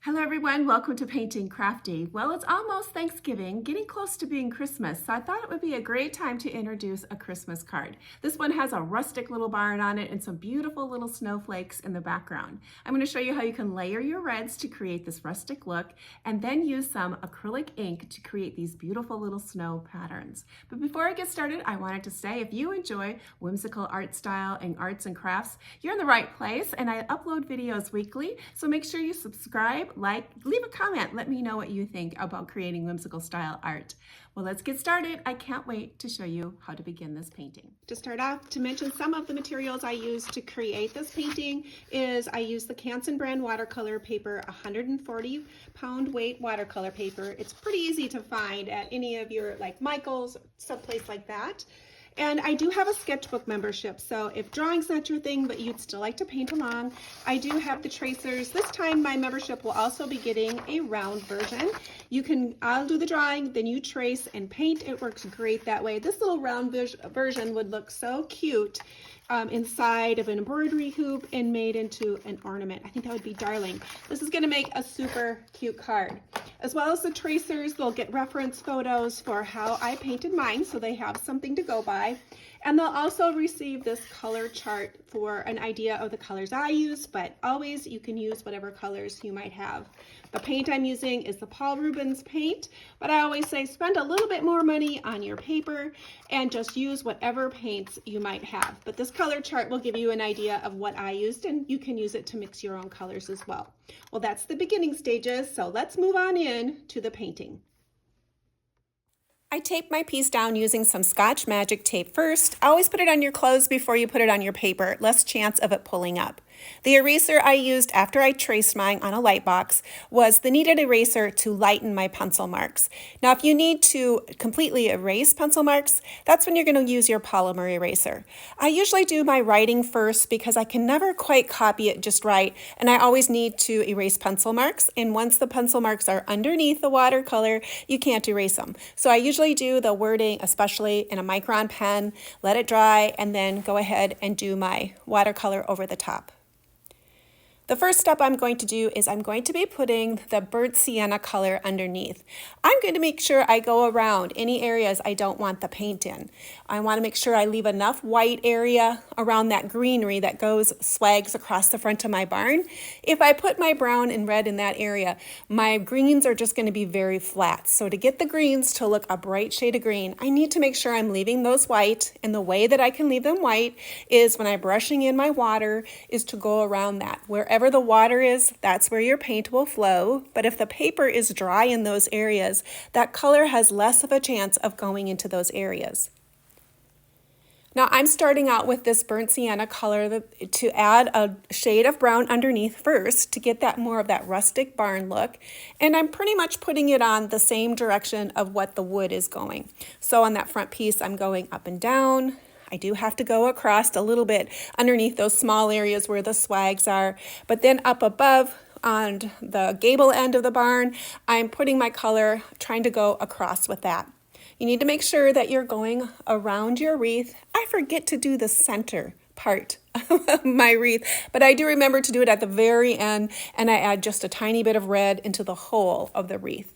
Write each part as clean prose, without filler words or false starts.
Hello everyone, welcome to Painting Crafty. Well, it's almost Thanksgiving, getting close to being Christmas, so I thought it would be a great time to introduce a Christmas card. This one has a rustic little barn on it and some beautiful little snowflakes in the background. I'm going to show you how you can layer your reds to create this rustic look and then use some acrylic ink to create these beautiful little snow patterns. But before I get started, I wanted to say if you enjoy whimsical art style and arts and crafts, you're in the right place, and I upload videos weekly, so make sure you subscribe, like, leave a comment. Let me know what you think about creating whimsical style art. Well, let's get started. I can't wait to show you how to begin this painting. To start off, to mention some of the materials I used to create this painting is I used the Canson brand watercolor paper, 140 pound weight watercolor paper. It's pretty easy to find at any of your like Michael's, someplace like that. And I do have a sketchbook membership, so if drawing's not your thing, but you'd still like to paint along, I do have the tracers. This time my membership will also be getting a round version. I'll do the drawing, then you trace and paint. It works great that way. This little round version would look so cute inside of an embroidery hoop and made into an ornament. I think that would be darling. This is going to make a super cute card. As well as the tracers, they'll get reference photos for how I painted mine, so they have something to go by. And they'll also receive this color chart for an idea of the colors I use, but always you can use whatever colors you might have. The paint I'm using is the Paul Rubens paint, but I always say spend a little bit more money on your paper and just use whatever paints you might have. But this color chart will give you an idea of what I used, and you can use it to mix your own colors as well. Well, that's the beginning stages, so let's move on in to the painting. I taped my piece down using some Scotch Magic tape first. Always put it on your clothes before you put it on your paper, less chance of it pulling up. The eraser I used after I traced mine on a light box was the kneaded eraser to lighten my pencil marks. Now, if you need to completely erase pencil marks, that's when you're going to use your polymer eraser. I usually do my writing first because I can never quite copy it just right, and I always need to erase pencil marks, and once the pencil marks are underneath the watercolor, you can't erase them. So I usually do the wording, especially in a micron pen, let it dry, and then go ahead and do my watercolor over the top. The first step I'm going to do is I'm going to be putting the burnt sienna color underneath. I'm going to make sure I go around any areas I don't want the paint in. I want to make sure I leave enough white area around that greenery that swags across the front of my barn. If I put my brown and red in that area, my greens are just going to be very flat. So to get the greens to look a bright shade of green, I need to make sure I'm leaving those white, and the way that I can leave them white is when I'm brushing in my water is to go around that. Wherever the water is, that's where your paint will flow, but if the paper is dry in those areas, that color has less of a chance of going into those areas. Now I'm starting out with this burnt sienna color to add a shade of brown underneath first to get that more of that rustic barn look, and I'm pretty much putting it on the same direction of what the wood is going. So on that front piece I'm going up and down. I do have to go across a little bit underneath those small areas where the swags are, but then up above on the gable end of the barn, I'm putting my color, trying to go across with that. You need to make sure that you're going around your wreath. I forget to do the center part of my wreath, but I do remember to do it at the very end, and I add just a tiny bit of red into the whole of the wreath.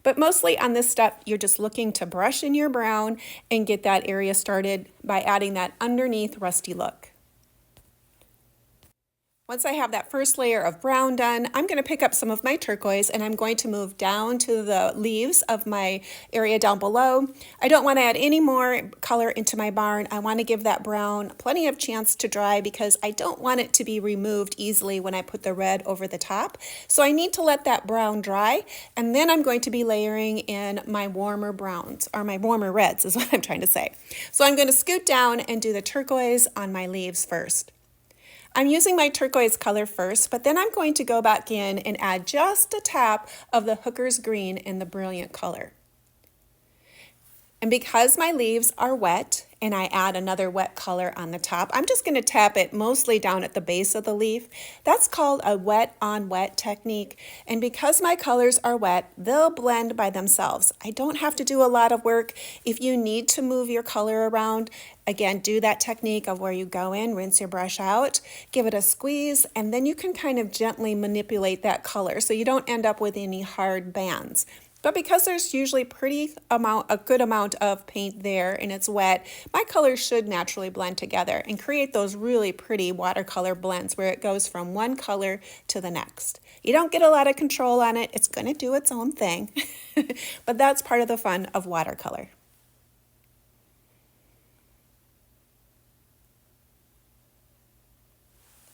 But mostly on this step, you're just looking to brush in your brown and get that area started by adding that underneath rusty look. Once I have that first layer of brown done, I'm going to pick up some of my turquoise and I'm going to move down to the leaves of my area down below. I don't want to add any more color into my barn. I want to give that brown plenty of chance to dry because I don't want it to be removed easily when I put the red over the top. So I need to let that brown dry, and then I'm going to be layering in my warmer browns, or my warmer reds is what I'm trying to say. So I'm going to scoot down and do the turquoise on my leaves first. I'm using my turquoise color first, but then I'm going to go back in and add just a tap of the hooker's green in the brilliant color. And because my leaves are wet and I add another wet color on the top. I'm just going to tap it mostly down at the base of the leaf. That's called a wet on wet technique, and because my colors are wet, they'll blend by themselves. I don't have to do a lot of work. If you need to move your color around, again, do that technique of where you go in, rinse your brush out, give it a squeeze, and then you can kind of gently manipulate that color so you don't end up with any hard bands. But because there's usually a good amount of paint there and it's wet, my colors should naturally blend together and create those really pretty watercolor blends where it goes from one color to the next. You don't get a lot of control on it. It's going to do its own thing, but that's part of the fun of watercolor.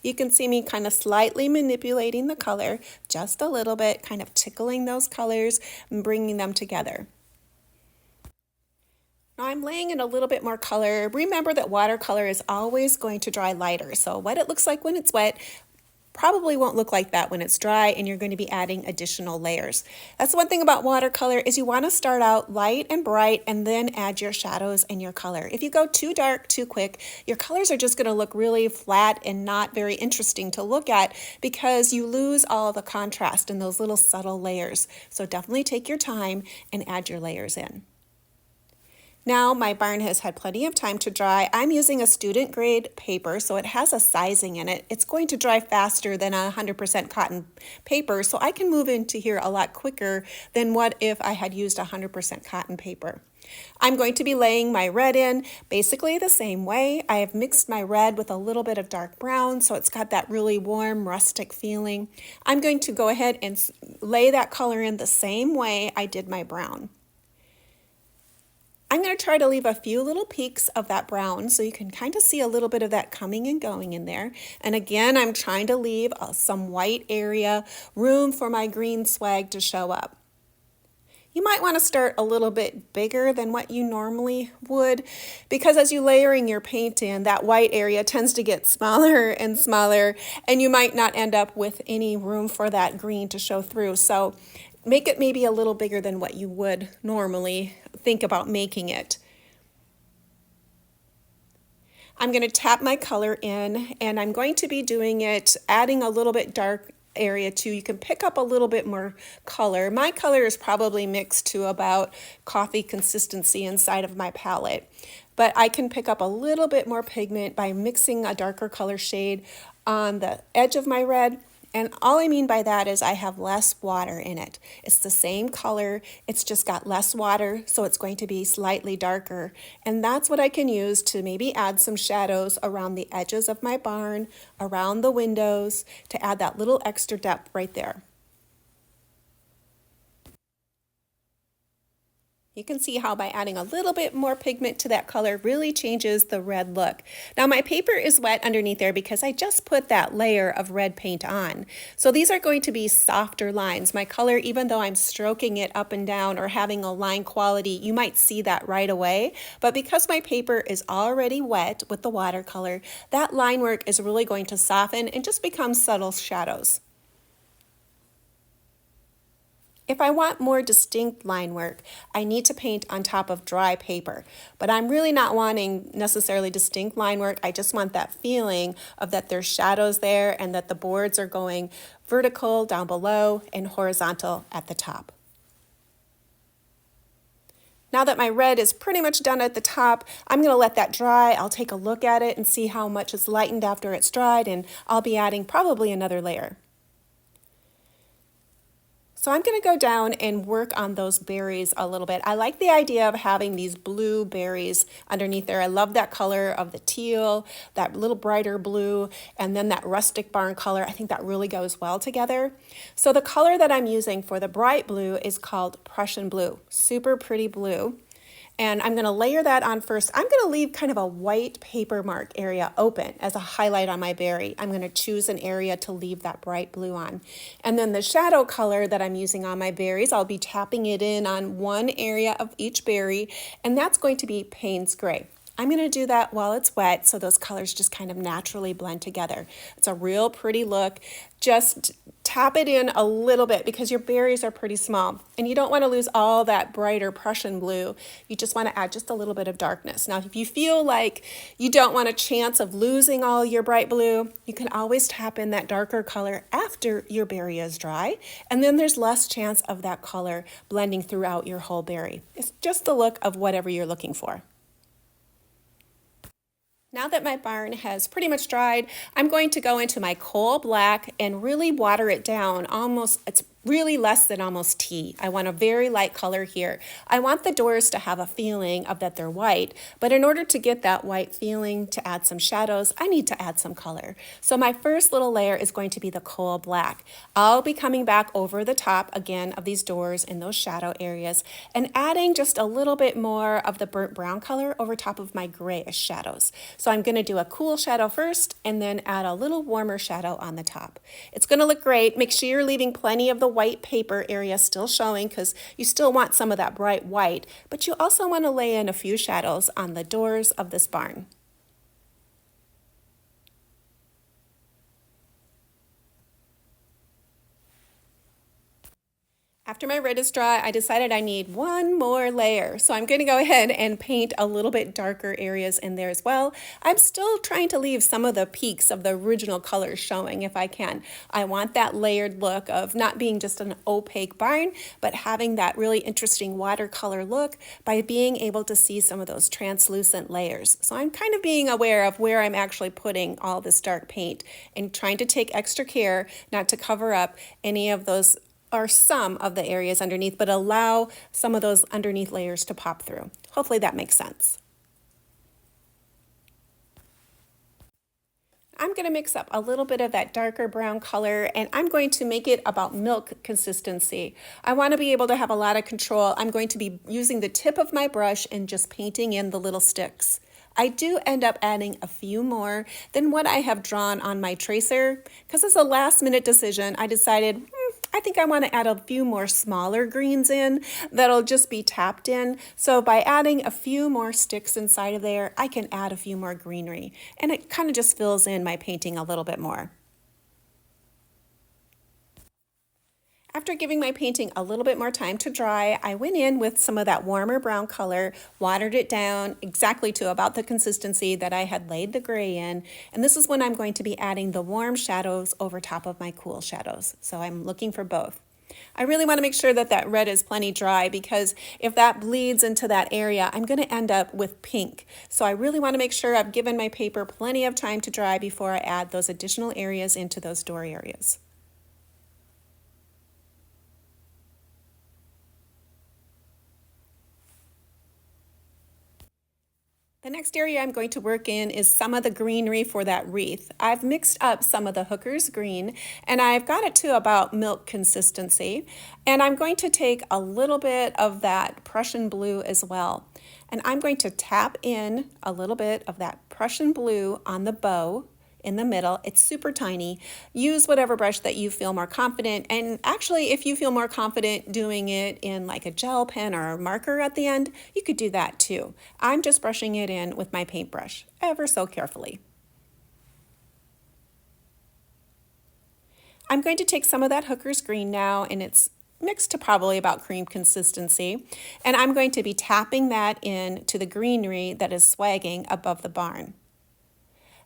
You can see me kind of slightly manipulating the color, just a little bit, kind of tickling those colors and bringing them together. Now I'm laying in a little bit more color. Remember that watercolor is always going to dry lighter, so what it looks like when it's wet probably won't look like that when it's dry, and you're going to be adding additional layers. That's one thing about watercolor is you want to start out light and bright and then add your shadows and your color. If you go too dark too quick, your colors are just going to look really flat and not very interesting to look at because you lose all the contrast in those little subtle layers. So definitely take your time and add your layers in. Now my barn has had plenty of time to dry. I'm using a student grade paper, so it has a sizing in it. It's going to dry faster than 100% cotton paper, so I can move into here a lot quicker than what if I had used 100% cotton paper. I'm going to be laying my red in basically the same way. I have mixed my red with a little bit of dark brown, so it's got that really warm rustic feeling. I'm going to go ahead and lay that color in the same way I did my brown. I'm going to try to leave a few little peaks of that brown so you can kind of see a little bit of that coming and going in there. And again, I'm trying to leave some white area, room for my green swag to show up. You might want to start a little bit bigger than what you normally would, because as you're layering your paint in, that white area tends to get smaller and smaller, and you might not end up with any room for that green to show through. So make it maybe a little bigger than what you would normally think about making it. I'm going to tap my color in, and I'm going to be doing it, adding a little bit dark area too. You can pick up a little bit more color. My color is probably mixed to about coffee consistency inside of my palette, but I can pick up a little bit more pigment by mixing a darker color shade on the edge of my red. And all I mean by that is I have less water in it. It's the same color, it's just got less water, so it's going to be slightly darker. And that's what I can use to maybe add some shadows around the edges of my barn, around the windows, to add that little extra depth right there. You can see how by adding a little bit more pigment to that color really changes the red look. Now my paper is wet underneath there because I just put that layer of red paint on. So these are going to be softer lines. My color, even though I'm stroking it up and down or having a line quality, you might see that right away. But because my paper is already wet with the watercolor, that line work is really going to soften and just become subtle shadows. If I want more distinct line work, I need to paint on top of dry paper, but I'm really not wanting necessarily distinct line work. I just want that feeling of that there's shadows there and that the boards are going vertical down below and horizontal at the top. Now that my red is pretty much done at the top, I'm going to let that dry. I'll take a look at it and see how much it's lightened after it's dried, and I'll be adding probably another layer. So I'm going to go down and work on those berries a little bit. I like the idea of having these blue berries underneath there. I love that color of the teal, that little brighter blue, and then that rustic barn color. I think that really goes well together. So the color that I'm using for the bright blue is called Prussian blue. Super pretty blue. And I'm going to layer that on first. I'm going to leave kind of a white paper mark area open as a highlight on my berry. I'm going to choose an area to leave that bright blue on. And then the shadow color that I'm using on my berries, I'll be tapping it in on one area of each berry, and that's going to be Payne's Gray. I'm going to do that while it's wet so those colors just kind of naturally blend together. It's a real pretty look. Just tap it in a little bit because your berries are pretty small and you don't want to lose all that brighter Prussian blue. You just want to add just a little bit of darkness. Now, if you feel like you don't want a chance of losing all your bright blue, you can always tap in that darker color after your berry is dry, and then there's less chance of that color blending throughout your whole berry. It's just the look of whatever you're looking for. Now that my barn has pretty much dried, I'm going to go into my coal black and really water it down. It's really less than almost tea. I want a very light color here. I want the doors to have a feeling of that they're white, but in order to get that white feeling to add some shadows, I need to add some color. So my first little layer is going to be the coal black. I'll be coming back over the top again of these doors in those shadow areas and adding just a little bit more of the burnt brown color over top of my grayish shadows. So I'm going to do a cool shadow first and then add a little warmer shadow on the top. It's going to look great. Make sure you're leaving plenty of the white paper area still showing because you still want some of that bright white, but you also want to lay in a few shadows on the doors of this barn. After my red is dry, I decided I need one more layer. So I'm going to go ahead and paint a little bit darker areas in there as well. I'm still trying to leave some of the peaks of the original colors showing if I can. I want that layered look of not being just an opaque barn, but having that really interesting watercolor look by being able to see some of those translucent layers. So I'm kind of being aware of where I'm actually putting all this dark paint and trying to take extra care not to cover up any of those or some of the areas underneath, but allow some of those underneath layers to pop through. Hopefully that makes sense. I'm going to mix up a little bit of that darker brown color and I'm going to make it about milk consistency. I want to be able to have a lot of control. I'm going to be using the tip of my brush and just painting in the little sticks. I do end up adding a few more than what I have drawn on my tracer because it's a last minute decision. I decided I think I want to add a few more smaller greens in that'll just be tapped in. So by adding a few more sticks inside of there, I can add a few more greenery and it kind of just fills in my painting a little bit more. After giving my painting a little bit more time to dry, I went in with some of that warmer brown color, watered it down exactly to about the consistency that I had laid the gray in. And this is when I'm going to be adding the warm shadows over top of my cool shadows. So I'm looking for both. I really want to make sure that that red is plenty dry because if that bleeds into that area, I'm going to end up with pink. So I really want to make sure I've given my paper plenty of time to dry before I add those additional areas into those door areas. The next area I'm going to work in is some of the greenery for that wreath. I've mixed up some of the hooker's green and I've got it to about milk consistency. And I'm going to take a little bit of that Prussian blue as well. And I'm going to tap in a little bit of that Prussian blue on the bow in the middle. It's super tiny. Use whatever brush that you feel more confident. And actually, if you feel more confident doing it in like a gel pen or a marker at the end, you could do that too. I'm just brushing it in with my paintbrush ever so carefully. I'm going to take some of that hooker's green now, and it's mixed to probably about cream consistency. And I'm going to be tapping that in to the greenery that is swagging above the barn.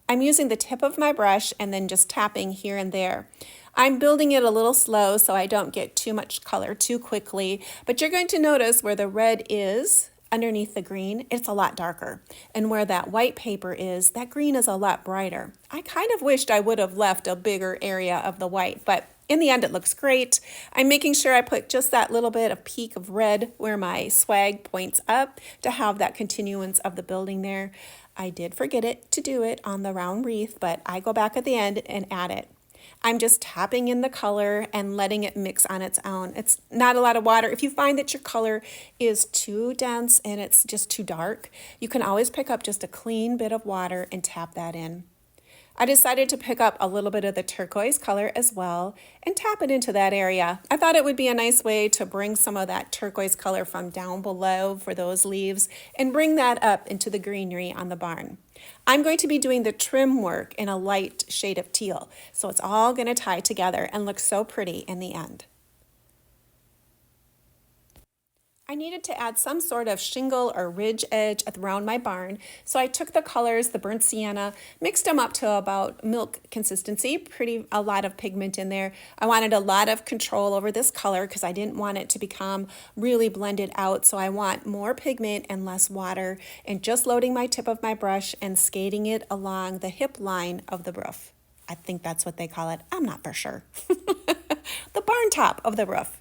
I'm using the tip of my brush and then just tapping here and there. I'm building it a little slow so I don't get too much color too quickly, but you're going to notice where the red is underneath the green, it's a lot darker. And where that white paper is, that green is a lot brighter. I kind of wished I would have left a bigger area of the white, but in the end it looks great. I'm making sure I put just that little bit of peak of red where my swag points up to have that continuance of the building there. I did forget to do it on the round wreath, but I go back at the end and add it. I'm just tapping in the color and letting it mix on its own. It's not a lot of water. If you find that your color is too dense and it's just too dark, you can always pick up just a clean bit of water and tap that in. I decided to pick up a little bit of the turquoise color as well and tap it into that area. I thought it would be a nice way to bring some of that turquoise color from down below for those leaves and bring that up into the greenery on the barn. I'm going to be doing the trim work in a light shade of teal, so it's all going to tie together and look so pretty in the end. I needed to add some sort of shingle or ridge edge around my barn, so I took the colors, the burnt sienna, mixed them up to about milk consistency, a lot of pigment in there. I wanted a lot of control over this color because I didn't want it to become really blended out, so I want more pigment and less water, and just loading my tip of my brush and skating it along the hip line of the roof. I think that's what they call it. I'm not for sure. The barn top of the roof.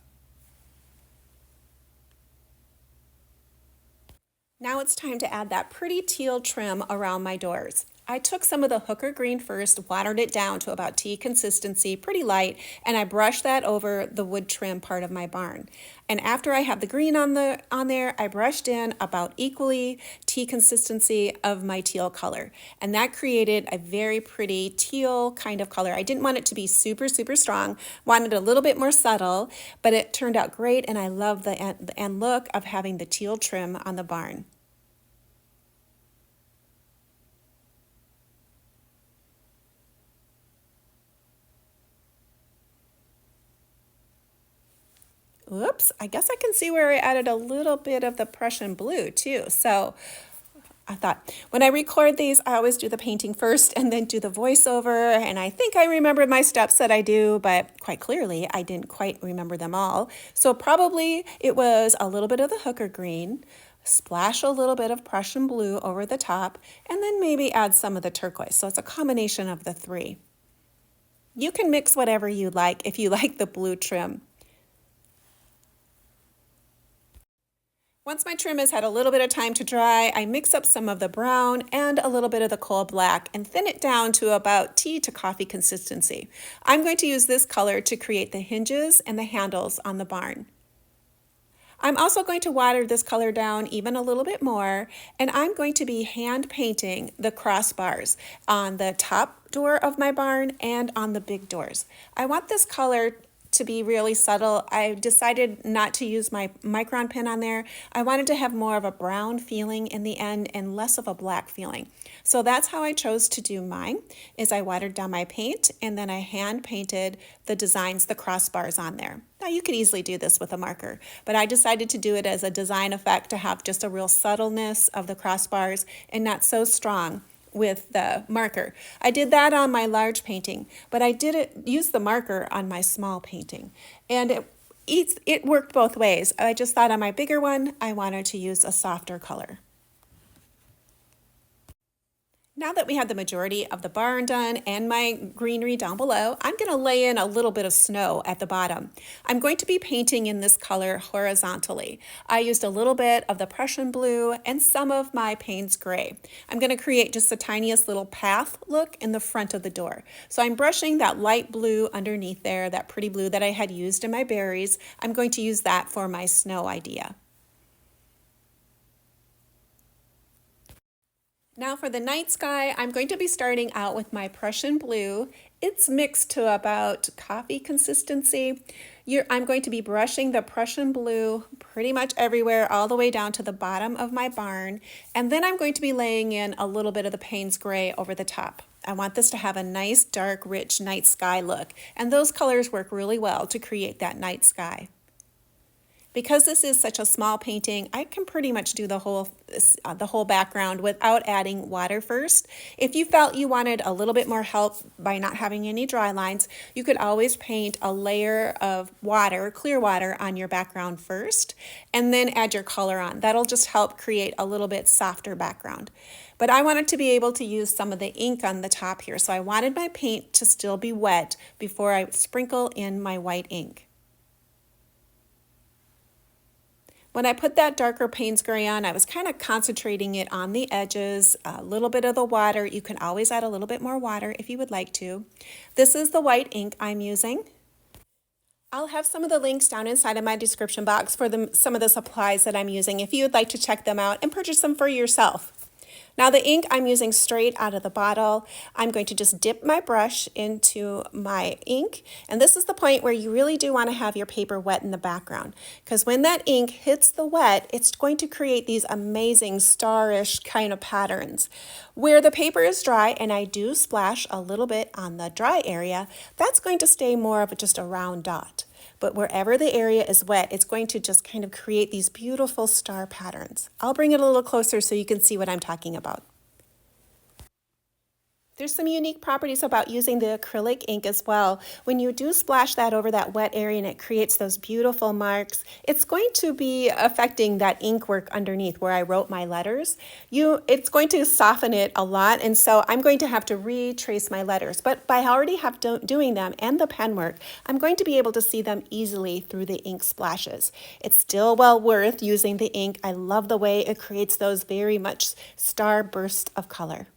Now it's time to add that pretty teal trim around my doors. I took some of the hooker green first, watered it down to about tea consistency, pretty light, and I brushed that over the wood trim part of my barn. And after I have the green on there, I brushed in about equally tea consistency of my teal color. And that created a very pretty teal kind of color. I didn't want it to be super, super strong, wanted a little bit more subtle, but it turned out great, and I love the end look of having the teal trim on the barn. Oops, I guess I can see where I added a little bit of the Prussian blue too. So I thought when I record these, I always do the painting first and then do the voiceover. And I think I remembered my steps that I do, but quite clearly I didn't quite remember them all. So probably it was a little bit of the hooker green, splash a little bit of Prussian blue over the top, and then maybe add some of the turquoise. So it's a combination of the three. You can mix whatever you like if you like the blue trim. Once my trim has had a little bit of time to dry, I mix up some of the brown and a little bit of the coal black and thin it down to about tea to coffee consistency. I'm going to use this color to create the hinges and the handles on the barn. I'm also going to water this color down even a little bit more, and I'm going to be hand painting the crossbars on the top door of my barn and on the big doors. I want this color to be really subtle. I decided not to use my micron pen on there. I wanted to have more of a brown feeling in the end and less of a black feeling. So that's how I chose to do mine, is I watered down my paint and then I hand painted the designs, the crossbars on there. Now you could easily do this with a marker, but I decided to do it as a design effect to have just a real subtleness of the crossbars and not so strong with the marker. I did that on my large painting, but I didn't use the marker on my small painting. And it worked both ways. I just thought on my bigger one, I wanted to use a softer color. Now that we have the majority of the barn done and my greenery down below, I'm going to lay in a little bit of snow at the bottom. I'm going to be painting in this color horizontally. I used a little bit of the Prussian blue and some of my Payne's gray. I'm going to create just the tiniest little path look in the front of the door. So I'm brushing that light blue underneath there, that pretty blue that I had used in my berries. I'm going to use that for my snow idea. Now for the night sky, I'm going to be starting out with my Prussian blue. It's mixed to about coffee consistency. I'm going to be brushing the Prussian blue pretty much everywhere, all the way down to the bottom of my barn. And then I'm going to be laying in a little bit of the Payne's gray over the top. I want this to have a nice, dark, rich night sky look. And those colors work really well to create that night sky. Because this is such a small painting, I can pretty much do the whole background without adding water first. If you felt you wanted a little bit more help by not having any dry lines, you could always paint a layer of water, clear water, on your background first, and then add your color on. That'll just help create a little bit softer background. But I wanted to be able to use some of the ink on the top here, so I wanted my paint to still be wet before I sprinkle in my white ink. When I put that darker Payne's gray on, I was kind of concentrating it on the edges, a little bit of the water. You can always add a little bit more water if you would like to. This is the white ink I'm using. I'll have some of the links down inside of my description box for some of the supplies that I'm using if you would like to check them out and purchase them for yourself. Now the ink I'm using straight out of the bottle. I'm going to just dip my brush into my ink, and this is the point where you really do want to have your paper wet in the background, because when that ink hits the wet, it's going to create these amazing starish kind of patterns. Where the paper is dry, and I do splash a little bit on the dry area, that's going to stay more of just a round dot. But wherever the area is wet, it's going to just kind of create these beautiful star patterns. I'll bring it a little closer so you can see what I'm talking about. There's some unique properties about using the acrylic ink as well. When you do splash that over that wet area and it creates those beautiful marks, it's going to be affecting that ink work underneath where I wrote my letters. It's going to soften it a lot, and so I'm going to have to retrace my letters. But by already doing them and the pen work, I'm going to be able to see them easily through the ink splashes. It's still well worth using the ink. I love the way it creates those very much star bursts of color.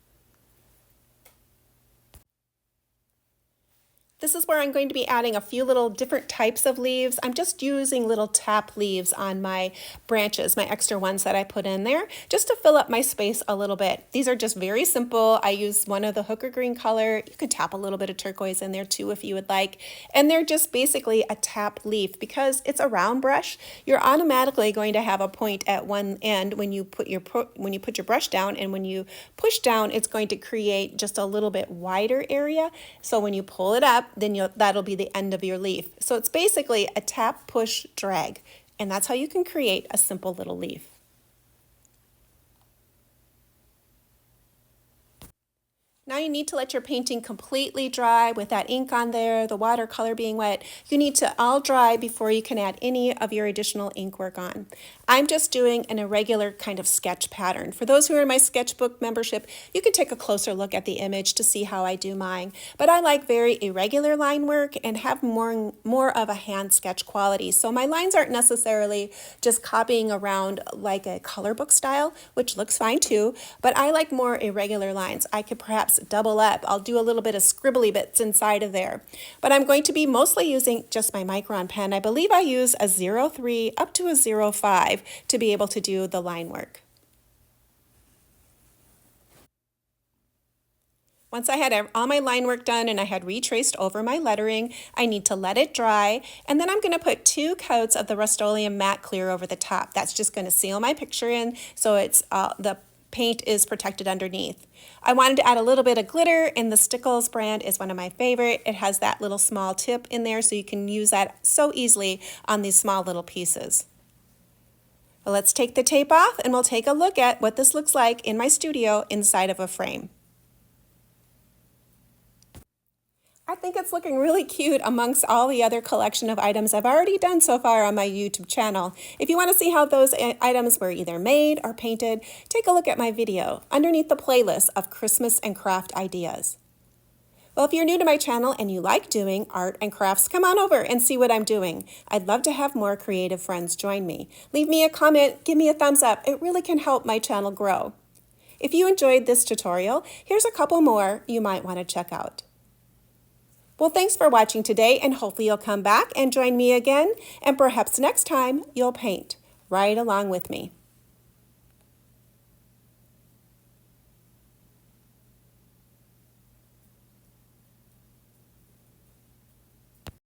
This is where I'm going to be adding a few little different types of leaves. I'm just using little tap leaves on my branches, my extra ones that I put in there, just to fill up my space a little bit. These are just very simple. I use one of the hooker green color. You could tap a little bit of turquoise in there too if you would like. And they're just basically a tap leaf. Because it's a round brush, you're automatically going to have a point at one end when you put your brush down, and when you push down, it's going to create just a little bit wider area. So when you pull it up, then that'll be the end of your leaf. So it's basically a tap, push, drag, and that's how you can create a simple little leaf. Now you need to let your painting completely dry with that ink on there, the watercolor being wet. You need to all dry before you can add any of your additional ink work on. I'm just doing an irregular kind of sketch pattern. For those who are in my sketchbook membership, you can take a closer look at the image to see how I do mine. But I like very irregular line work and have more of a hand sketch quality. So my lines aren't necessarily just copying around like a color book style, which looks fine too, but I like more irregular lines. I could perhaps double up. I'll do a little bit of scribbly bits inside of there. But I'm going to be mostly using just my Micron pen. I believe I use a 03 up to a 05 to be able to do the line work. Once I had all my line work done and I had retraced over my lettering, I need to let it dry, and then I'm going to put 2 coats of the Rust-Oleum matte clear over the top. That's just going to seal my picture in so it's the paint is protected underneath. I wanted to add a little bit of glitter, and the Stickles brand is one of my favorite. It has that little small tip in there, so you can use that so easily on these small little pieces. Well, let's take the tape off and we'll take a look at what this looks like in my studio inside of a frame. I think it's looking really cute amongst all the other collection of items I've already done so far on my YouTube channel. If you want to see how those items were either made or painted, take a look at my video underneath the playlist of Christmas and craft ideas. Well, if you're new to my channel and you like doing art and crafts, come on over and see what I'm doing. I'd love to have more creative friends join me. Leave me a comment, give me a thumbs up. It really can help my channel grow. If you enjoyed this tutorial, here's a couple more you might want to check out. Well, thanks for watching today, and hopefully you'll come back and join me again, and perhaps next time you'll paint right along with me.